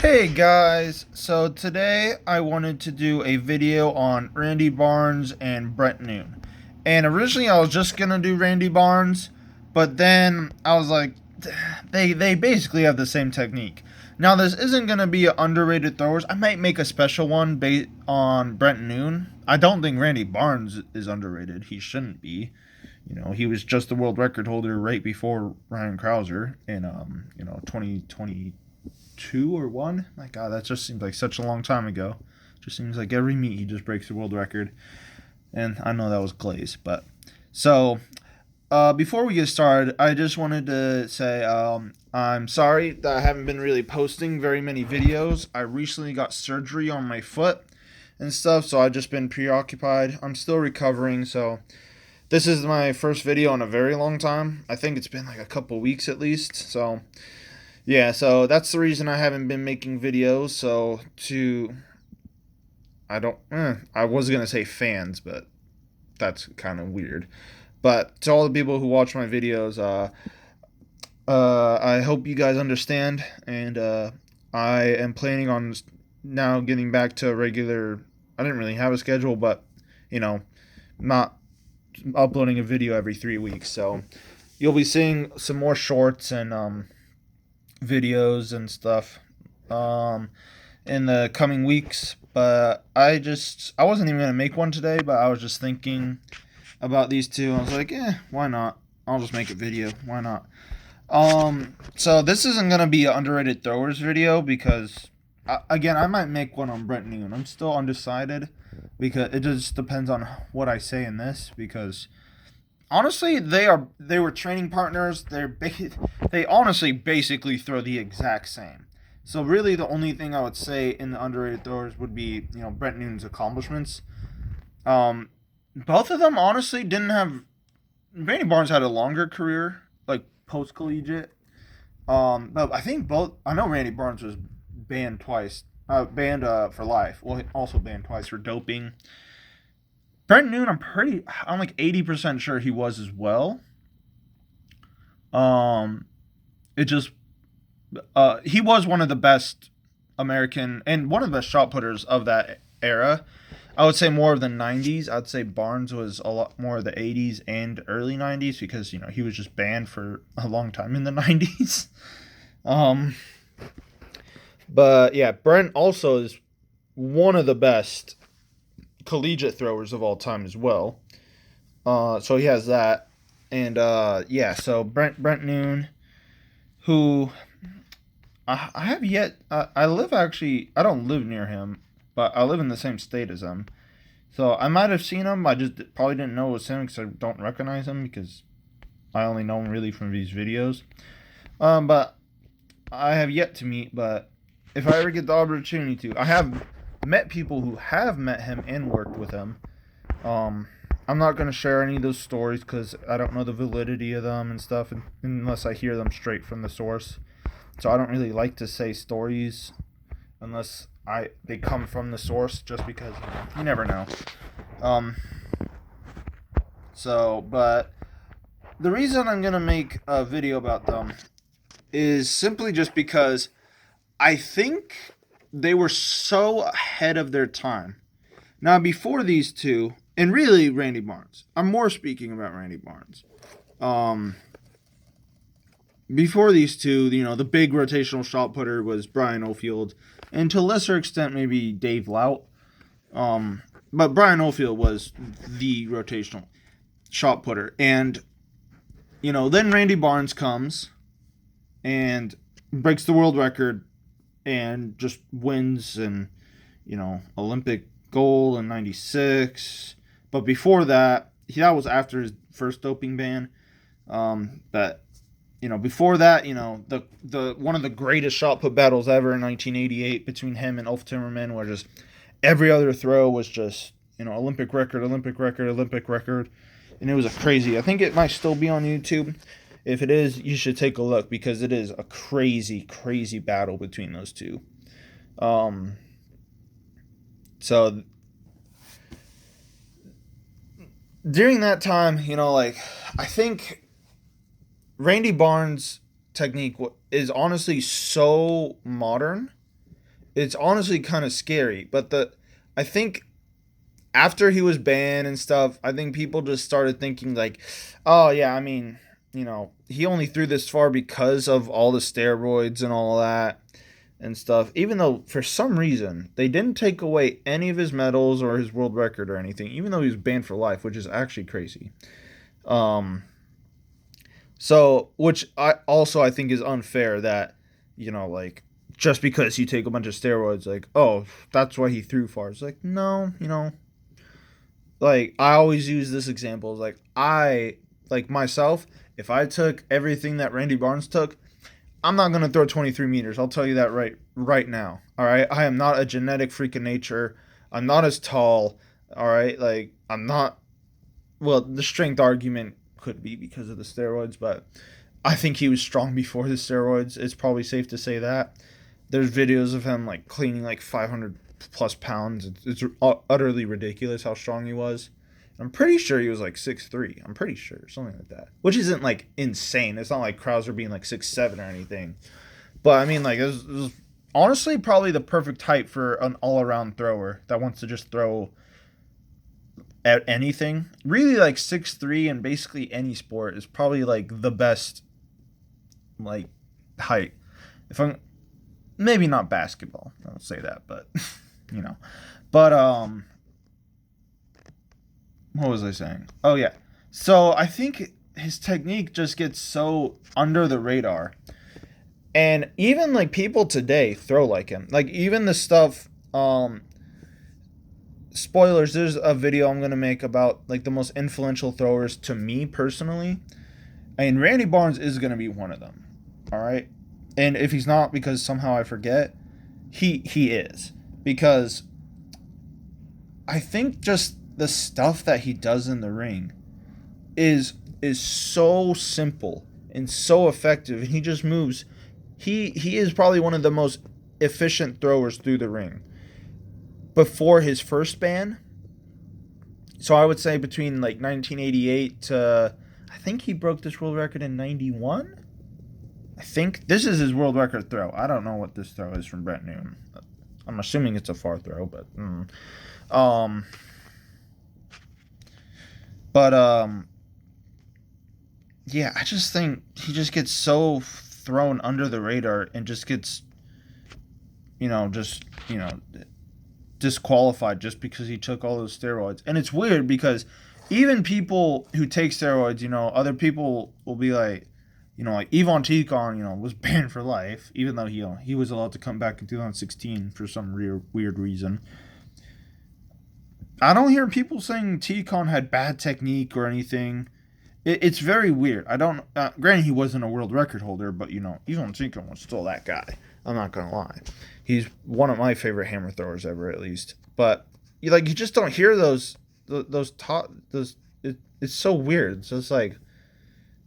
Hey guys, so today I wanted to do a video on Randy Barnes and Brent Noon. And originally I was just gonna do Randy Barnes, but then I was like, they basically have the same technique. Now this isn't gonna be an underrated throwers. I might make a special one based on Brent Noon. I don't think Randy Barnes is underrated. He shouldn't be. He was just the world record holder right before Ryan Krauser in 2022 or one. My God, that just seems like such a long time ago. Just seems like every meet he just breaks the world record. And I know that was Glaze, but so before we get started, I just wanted to say I'm sorry that I haven't been really posting very many videos. I recently got surgery on my foot and stuff, so I've just been preoccupied. I'm still recovering, so this is my first video in a very long time. I think it's been like a couple weeks at least. So yeah, so that's the reason I haven't been making videos. So I was gonna say fans, but that's kind of weird. But to all the people who watch my videos, I hope you guys understand, and I am planning on now getting back to a regular. I didn't really have a schedule, but you know, not uploading a video every 3 weeks. So you'll be seeing some more shorts and videos and stuff in the coming weeks. But I wasn't even gonna make one today, but I was just thinking about these two. I was like, why not? I'll just make a video. Why not? So this isn't gonna be an underrated throwers video because again, I might make one on Brent Noon. I'm still undecided because it just depends on what I say in this. Because honestly, they were training partners. They honestly basically throw the exact same. So really, the only thing I would say in the underrated throwers would be Brent Noon's accomplishments. Both of them honestly didn't have. Randy Barnes had a longer career, like post collegiate. But I think both. I know Randy Barnes was banned twice. Banned for life. Well, he also banned twice for doping. Brent Noon, I'm like 80% sure he was as well. It just, he was one of the best American and one of the best shot putters of that era. I would say more of the 90s. I'd say Barnes was a lot more of the 80s and early 90s because, he was just banned for a long time in the 90s. But yeah, Brent also is one of the best collegiate throwers of all time as well. So he has that. And yeah, so Brent Noon, who I have yet. I live actually. I don't live near him, but I live in the same state as him. So I might have seen him. I just probably didn't know it was him because I don't recognize him because I only know him really from these videos. But I have yet to meet. But if I ever get the opportunity to, I have met people who have met him and worked with him. I'm not going to share any of those stories because I don't know the validity of them and stuff unless I hear them straight from the source. So I don't really like to say stories unless they come from the source, just because you never know. But the reason I'm going to make a video about them is simply just because I think they were so ahead of their time. Now, before these two, and really Randy Barnes, I'm more speaking about Randy Barnes. Before these two, the big rotational shot putter was Brian Ofield, and to a lesser extent, maybe Dave Lout. But Brian Ofield was the rotational shot putter. And, then Randy Barnes comes and breaks the world record and just wins and, Olympic gold in 96. But before that, that was after his first doping ban. But before that, the one of the greatest shot put battles ever in 1988 between him and Ulf Timmerman, where just every other throw was just Olympic record, Olympic record, Olympic record, and it was a crazy. I think it might still be on YouTube. If it is, you should take a look because it is a crazy, crazy battle between those two. So during that time, I think Randy Barnes' technique is honestly so modern It's honestly kind of scary. But I think after he was banned and stuff, I think people just started thinking like, oh yeah, I mean, he only threw this far because of all the steroids and all that and stuff. Even though for some reason they didn't take away any of his medals or his world record or anything, even though he was banned for life, which is actually crazy. Um, so which I think is unfair that like just because you take a bunch of steroids, like oh that's why he threw far. It's like no, like I always use this example. Is like I like myself. If I took everything that Randy Barnes took, I'm not gonna throw 23 meters. I'll tell you that right now. All right, I am not a genetic freak of nature. I'm not as tall. All right, like I'm not. Well, the strength argument could be because of the steroids, but I think he was strong before the steroids. It's probably safe to say that. There's videos of him like cleaning like 500 plus pounds. It's utterly ridiculous how strong he was. I'm pretty sure he was like 6'3". I'm pretty sure something like that, which isn't like insane. It's not like Krauser being like 6'7" or anything. But I mean, like it was honestly probably the perfect height for an all-around thrower that wants to just throw at anything. Really, like 6'3" in basically any sport is probably like the best like height. If I'm maybe not basketball, I don't say that, but you know. But what was I saying? Oh yeah. So I think his technique just gets so under the radar. And even like people today throw like him. Like even the stuff spoilers, there's a video I'm going to make about like the most influential throwers to me personally. And Randy Barnes is going to be one of them. All right? And if he's not because somehow I forget, he is because I think just the stuff that he does in the ring is so simple and so effective, and he just moves. He is probably one of the most efficient throwers through the ring. Before his first ban, so I would say between like 1988 to I think he broke this world record in 91. I think this is his world record throw. I don't know what this throw is from Brent Newman. I'm assuming it's a far throw, but um, but yeah, I just think he just gets so thrown under the radar and just gets, just disqualified just because he took all those steroids. And it's weird because even people who take steroids, other people will be like, like Ivan Tikon, was banned for life, even though he was allowed to come back in 2016 for some weird reason. I don't hear people saying Tikon had bad technique or anything. It's very weird. I don't. Granted, he wasn't a world record holder, but Ivan Tikon was still that guy. I'm not gonna lie. He's one of my favorite hammer throwers ever, at least. But you just don't hear those. It's so weird. It's just like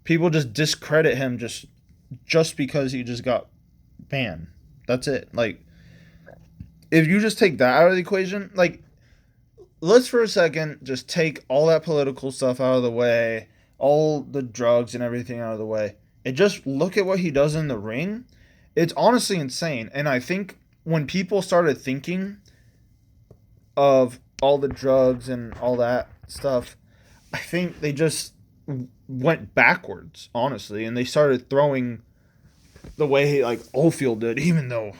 people just discredit him just because he just got banned. That's it. Like if you just take that out of the equation, like let's for a second just take all that political stuff out of the way, all the drugs and everything out of the way, and just look at what he does in the ring. It's honestly insane. And I think when people started thinking of all the drugs and all that stuff, I think they just went backwards, honestly, and they started throwing the way like Oldfield did, even though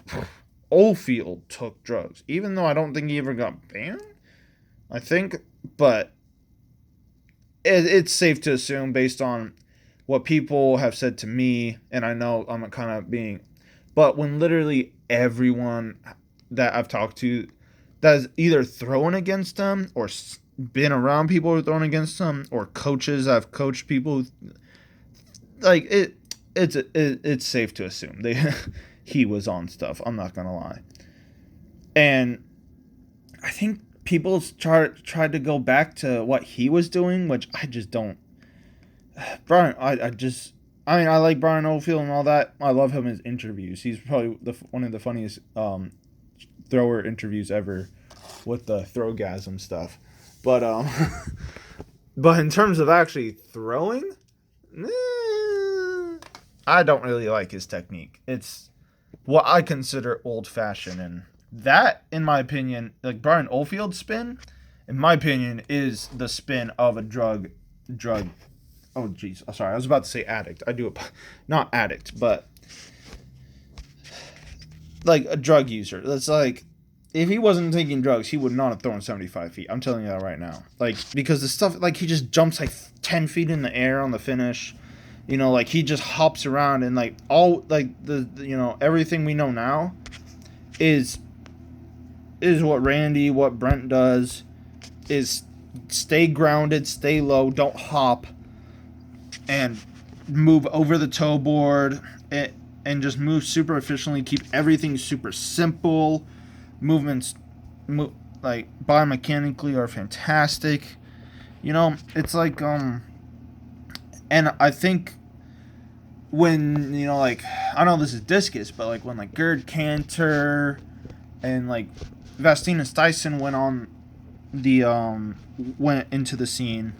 Oldfield took drugs, even though I don't think he ever got banned. I think, but it's safe to assume based on what people have said to me, and I know I'm kind of being, but when literally everyone that I've talked to that's either thrown against them or been around people who are thrown against them, or coaches I've coached people like it's safe to assume he was on stuff. I'm not gonna lie, and I think people tried to go back to what he was doing, which I just don't. Brian, I mean, I like Brian Oldfield and all that. I love him in his interviews. He's probably one of the funniest thrower interviews ever with the throwgasm stuff. But but in terms of actually throwing, I don't really like his technique. It's what I consider old fashioned, and That, in my opinion, like Brian Oldfield's spin, in my opinion, is the spin of a drug. Oh, jeez. Oh, sorry, I was about to say addict. I do, not addict, but like a drug user. That's like, if he wasn't taking drugs, he would not have thrown 75 feet. I'm telling you that right now. Like, because the stuff, like, he just jumps like 10 feet in the air on the finish. You know, like, he just hops around and, like, all, like, everything we know now is what Randy, what Brent does, is stay grounded, stay low, don't hop, and move over the toe board, and just move super efficiently, keep everything super simple. Movements, like, biomechanically are fantastic. You know, it's like, and I think when, like, I know this is discus, but, like, when, like, Gerd Cantor and, like, Vastina Styson went into the scene,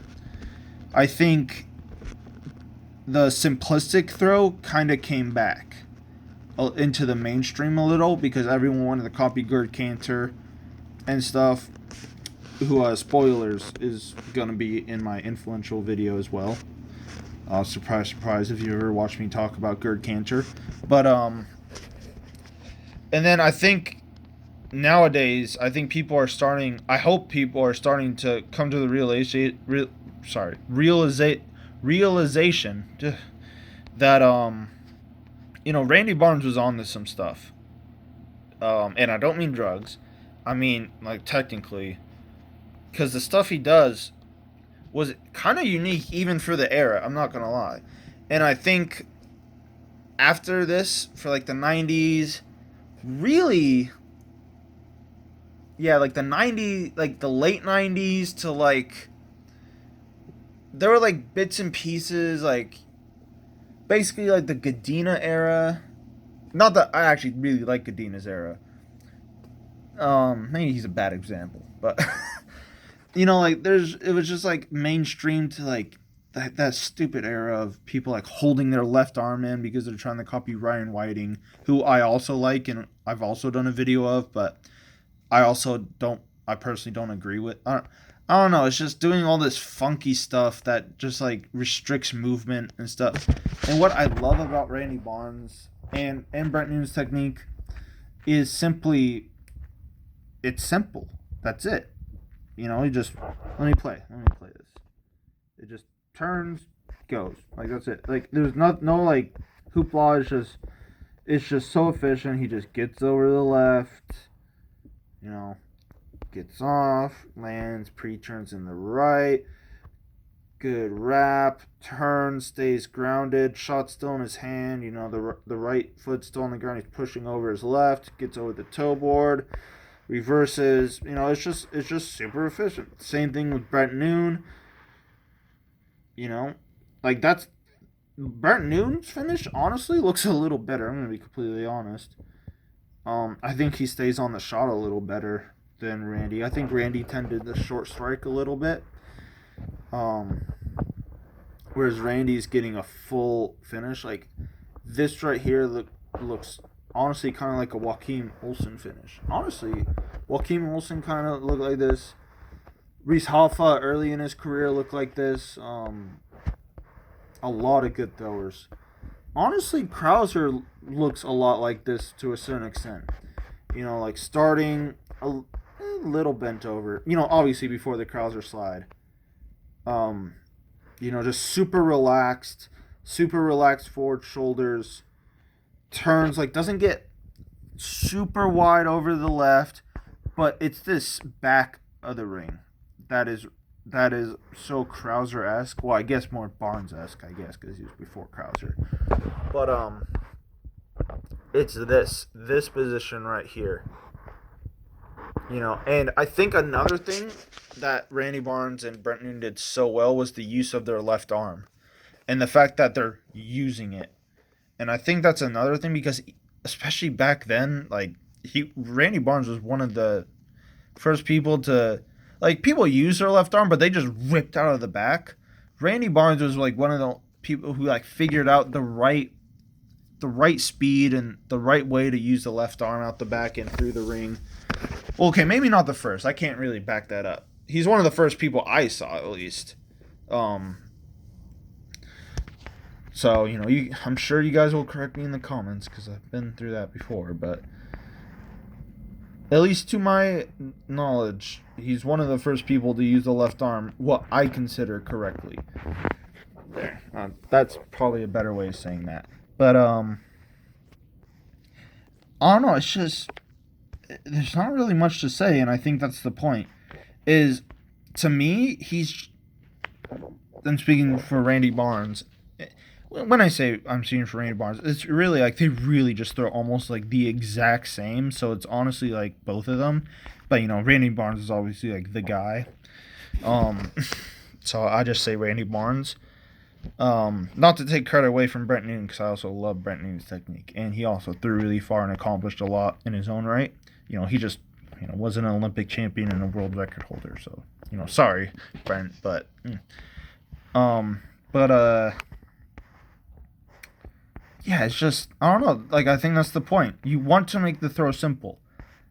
I think the simplistic throw kind of came back into the mainstream a little, because everyone wanted to copy Gerd Cantor and stuff, who, spoilers, is going to be in my influential video as well. Surprise, surprise, if you ever watched me talk about Gerd Cantor. But, and then I think nowadays, I think I hope people are starting to come to the realization that, Randy Barnes was on to some stuff. And I don't mean drugs. I mean, like, technically. Because the stuff he does was kind of unique even for the era, I'm not going to lie. And I think after this, for, like, the 90s, really, yeah, like, the 90s, like, the late 90s to, like, there were, like, bits and pieces, like, basically, like, the Gadina era. Not that I actually really like Gadina's era. Maybe he's a bad example, but like, it was just, like, mainstream to, like, that stupid era of people, like, holding their left arm in because they're trying to copy Ryan Whiting, who I also like and I've also done a video of, but I personally don't agree with. I don't know. It's just doing all this funky stuff that just, like, restricts movement and stuff. And what I love about Randy Barnes and Brent Noon's technique is simply, it's simple. That's it. He just, let me play this. It just turns, goes. Like, that's it. Like, there's no like, hoopla. It's just so efficient. He just gets over to the left, gets off, lands, pre-turns in the right. Good wrap, turns, stays grounded, shot still in his hand, the right foot still on the ground, he's pushing over his left, gets over the toe board, reverses, it's just super efficient. Same thing with Brent Noon, like, that's, Brent Noon's finish honestly looks a little better, I'm going to be completely honest. I think he stays on the shot a little better than Randy. I think Randy tended the short strike a little bit. Whereas Randy's getting a full finish. Like, this right here looks honestly kind of like a Joakim Olsen finish. Honestly, Joakim Olsen kind of looked like this. Reese Hoffa early in his career looked like this. A lot of good throwers. Honestly, Krauser looks a lot like this to a certain extent. Like, starting a little bent over. Obviously before the Krauser slide. Just super relaxed forward shoulders, turns, like, doesn't get super wide over the left, but it's this back of the ring that is so Krauser-esque. Well, I guess more Barnes-esque, because he was before Krauser. But it's this position right here. And I think another thing that Randy Barnes and Brent Noon did so well was the use of their left arm. And the fact that they're using it. And I think that's another thing, because especially back then, like, Randy Barnes was one of the first people to, like, people use their left arm, but they just ripped out of the back. Randy Barnes was, like, one of the people who, like, figured out the right the right speed and the right way to use the left arm out the back and through the ring. Well, okay, maybe not the first. I can't really back that up. He's one of the first people I saw, at least. Um, so I'm sure you guys will correct me in the comments because I've been through that before. But at least to my knowledge, he's one of the first people to use the left arm, what I consider correctly. There, that's probably a better way of saying that. But I don't know. It's just there's not really much to say, and I think that's the point. Is to me, he's. I'm speaking for Randy Barnes. When I say I'm speaking for Randy Barnes, it's really like they really just throw almost like the exact same. So it's honestly like both of them, but Randy Barnes is obviously like the guy. Um, so I just say Randy Barnes. Not to take credit away from Brent Newton because I also love Brent Newton's technique, and he also threw really far and accomplished a lot in his own right. He just wasn't an Olympic champion and a world record holder. So sorry, Brent, but but yeah, it's just I don't know. Like I think that's the point. You want to make the throw simple.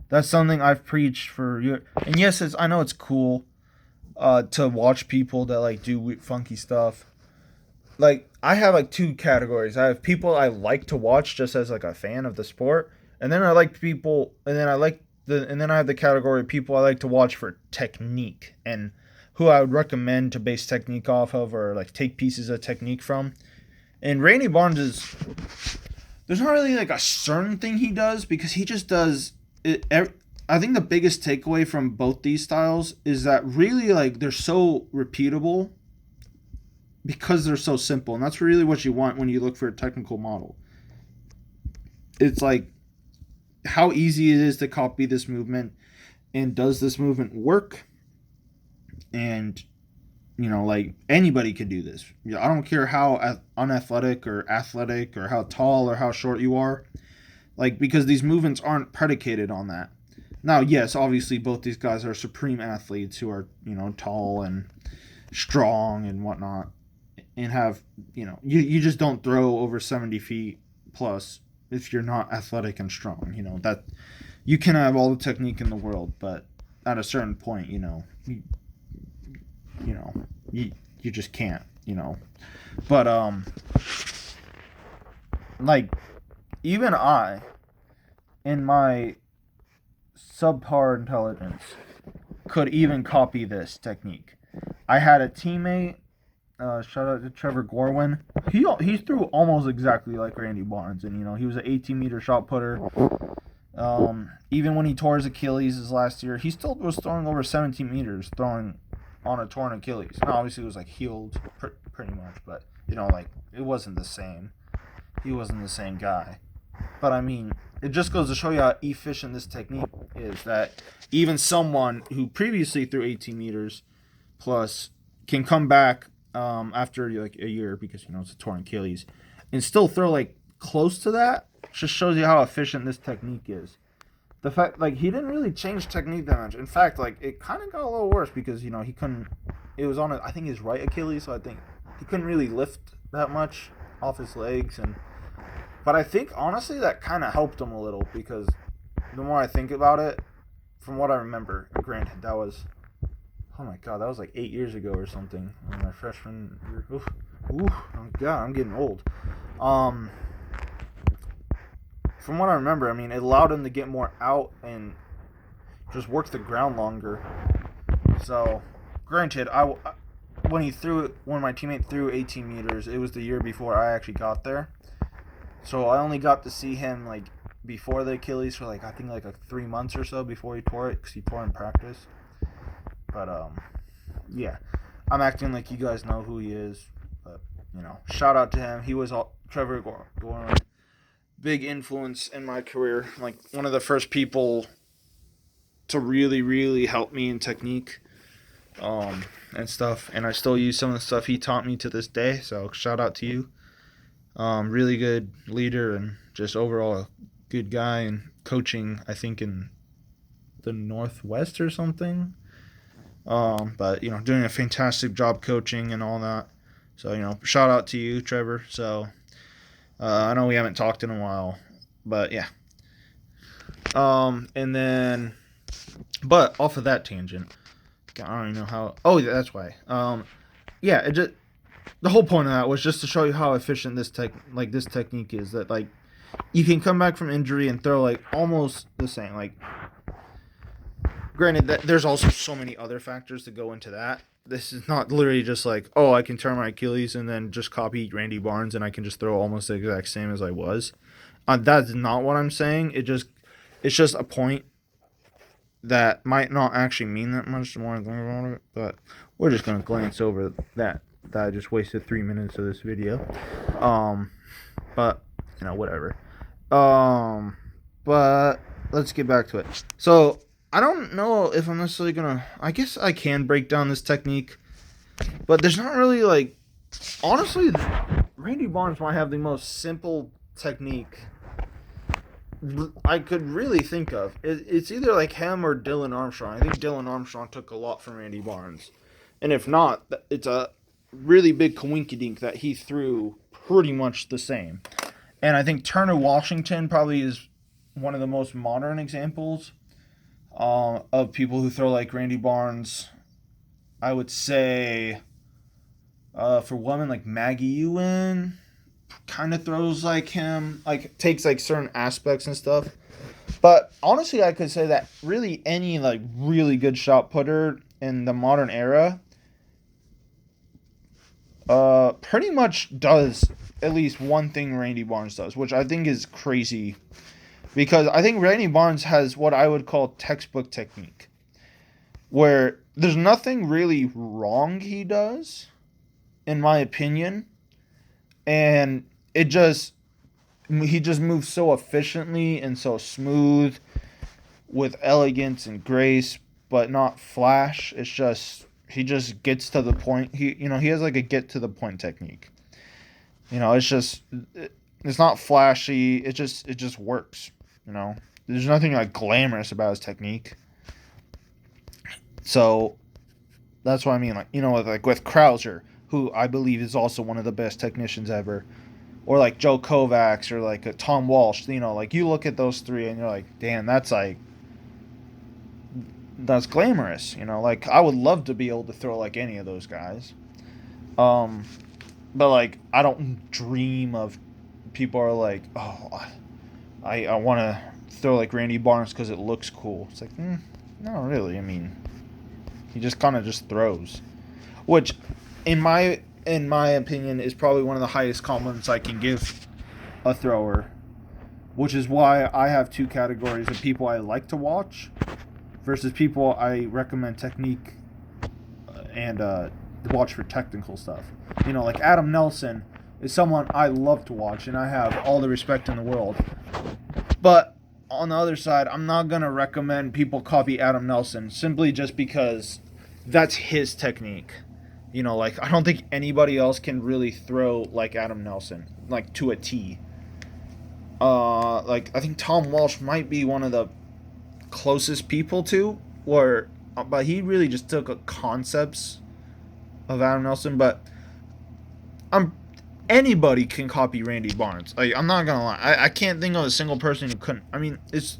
That's something I've preached for years. And yes, I know it's cool to watch people that like do funky stuff. Like I have like two categories. I have people I like to watch just as like a fan of the sport, and then I like people, and then I have the category of people I like to watch for technique and who I would recommend to base technique off of or like take pieces of technique from. And Randy Barnes is there's not really like a certain thing he does because he just does it. I think the biggest takeaway from both these styles is that really like they're so repeatable because they're so simple, and that's really what you want when you look for a technical model. It's like how easy it is to copy this movement, and does this movement work? And like anybody could do this. I don't care how unathletic or athletic or how tall or how short you are, like because these movements aren't predicated on that. Now, yes, obviously both these guys are supreme athletes who are tall and strong and whatnot, and have you just don't throw over 70 feet plus if you're not athletic and strong. That you can have all the technique in the world, but at a certain point, you just can't. But like even I, in my subpar intelligence, could even copy this technique. I had a teammate. Shout out to Trevor Gorwin. He threw almost exactly like Randy Barnes, and he was an 18-meter shot putter. Even when he tore his Achilles his last year, he still was throwing over 17 meters, throwing on a torn Achilles. Now, obviously, it was like healed pretty much, but like it wasn't the same. He wasn't the same guy. But I mean, it just goes to show you how efficient this technique is. That even someone who previously threw 18 meters plus can come back after like a year because it's a torn Achilles and still throw like close to that. Just shows you how efficient this technique is. The fact like he didn't really change technique that much. In fact, like it kind of got a little worse because he couldn't. It was on I think his right Achilles, so I think he couldn't really lift that much off his legs. But I think honestly that kind of helped him a little because the more I think about it, from what I remember, granted that was. Oh my god, that was like 8 years ago or something. My freshman year. Oof. Oh god, I'm getting old. From what I remember, I mean, it allowed him to get more out and just work the ground longer. So, granted, when my teammate threw 18 meters, it was the year before I actually got there. So I only got to see him like before the Achilles for like I think like 3 months or so before he tore it because he tore in practice. But yeah, I'm acting like you guys know who he is. But shout out to him. He was Trevor Gorman, big influence in my career. Like one of the first people to really, really help me in technique, and stuff. And I still use some of the stuff he taught me to this day. So shout out to you. Really good leader and just overall a good guy and coaching. I think in the Northwest or something. But doing a fantastic job coaching and all that. So shout out to you, Trevor. So I know we haven't talked in a while, but yeah. And then, but off of that tangent, I don't even know how. Oh, yeah, that's why. Yeah, it just the whole point of that was just to show you how efficient this technique is. That like you can come back from injury and throw like almost the same. Like, granted that there's also so many other factors that go into that. This is not literally just like, oh, I can tear my Achilles and then just copy Randy Barnes and I can just throw almost the exact same as I was. That's not what I'm saying. It's just a point that might not actually mean that much the more I think about it. But we're just gonna glance over that. That I just wasted 3 minutes of this video. But whatever. But let's get back to it. So I don't know if I'm necessarily gonna. I guess I can break down this technique, but there's not really like. Honestly, Randy Barnes might have the most simple technique I could really think of. It's either like him or Dylan Armstrong. I think Dylan Armstrong took a lot from Randy Barnes, and if not, it's a really big coinkydink that he threw pretty much the same. And I think Turner Washington probably is one of the most modern examples of people who throw like Randy Barnes. I would say for women like Maggie Ewan kind of throws like him, like takes like certain aspects and stuff. But honestly, I could say that really any like really good shot putter in the modern era pretty much does at least one thing Randy Barnes does, which I think is crazy because I think Randy Barnes has what I would call textbook technique, where there's nothing really wrong he does, in my opinion, and he just moves so efficiently and so smooth with elegance and grace, but not flash. It's just he just gets to the point. He has like a get to the point technique. It's not flashy. It just works. There's nothing like glamorous about his technique. So that's what I mean. Like with Krauser, who I believe is also one of the best technicians ever, or like Joe Kovacs, or like a Tom Walsh. Like you look at those three and you're like, damn, that's glamorous. Like I would love to be able to throw like any of those guys. But like I don't dream of people are like, oh, I want to throw like Randy Barnes because it looks cool. It's like, no, really. I mean, he just kind of just throws, which, in my opinion, is probably one of the highest compliments I can give a thrower. Which is why I have two categories of people I like to watch versus people I recommend technique and watch for technical stuff. Like Adam Nelson is someone I love to watch, and I have all the respect in the world. But on the other side, I'm not going to recommend people copy Adam Nelson simply just because that's his technique. Like I don't think anybody else can really throw like Adam Nelson, like to a T. Like I think Tom Walsh might be one of the closest people to, but he really just took concepts of Adam Nelson. But anybody can copy Randy Barnes. Like, I'm not gonna lie, I can't think of a single person who couldn't. I mean, it's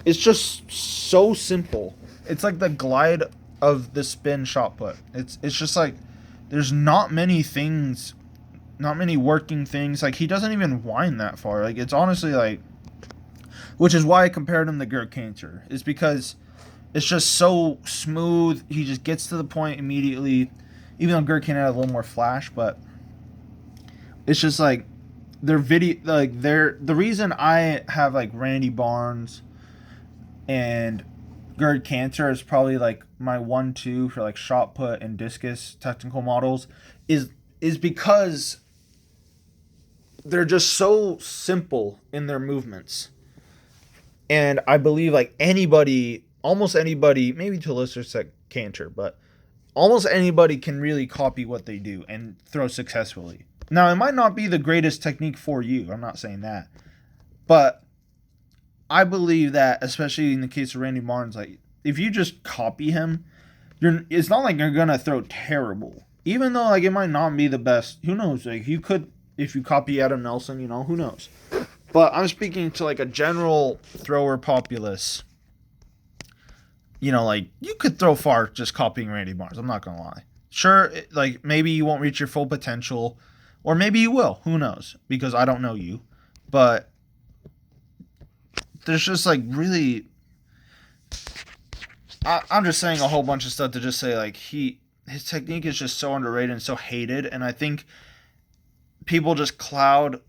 just so simple. It's like the glide of the spin shot put. It's just like there's not many working things. Like he doesn't even wind that far. Like it's honestly like, which is why I compared him to Gert Cantor, is because it's just so smooth. He just gets to the point immediately. Even though Gert Cantor had a little more flash, but it's just like the reason I have like Randy Barnes and Gert Cantor is probably like my 1-2 for like shot put and discus technical models is because they're just so simple in their movements. And I believe like almost anybody, maybe to a lesser extent Cantor, but almost anybody can really copy what they do and throw successfully. Now, it might not be the greatest technique for you. I'm not saying that. But I believe that, especially in the case of Randy Barnes, like if you just copy him, it's not like you're going to throw terrible. Even though like it might not be the best. Who knows? Like you could if you copy Adam Nelson, who knows? But I'm speaking to like a general thrower populace. Like you could throw far just copying Randy Barnes. I'm not gonna lie. Sure, like maybe you won't reach your full potential, or maybe you will. Who knows? Because I don't know you, but there's just like really. I'm just saying a whole bunch of stuff to just say like his technique is just so underrated and so hated, and I think people are just clouded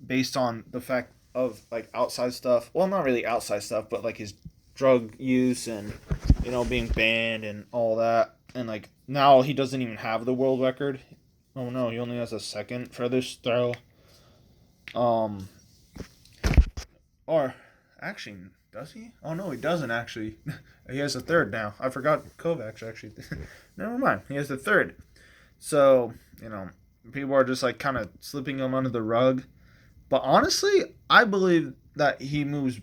based on the fact of like outside stuff. Well, not really outside stuff, but like his drug use and being banned and all that. And like now he doesn't even have the world record. Oh no, he only has a second furthest throw. Or actually, does he? Oh no, he doesn't actually. He has a third now. I forgot Kovacs actually. Never mind. He has the third. So people are just like kind of slipping him under the rug. But honestly, I believe that he moves.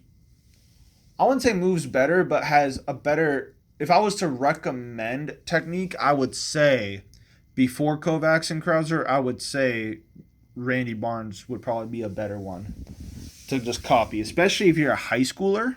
I wouldn't say moves better, but has a better. If I was to recommend technique, I would say before Kovacs and Krauser, I would say Randy Barnes would probably be a better one to just copy, especially if you're a high schooler.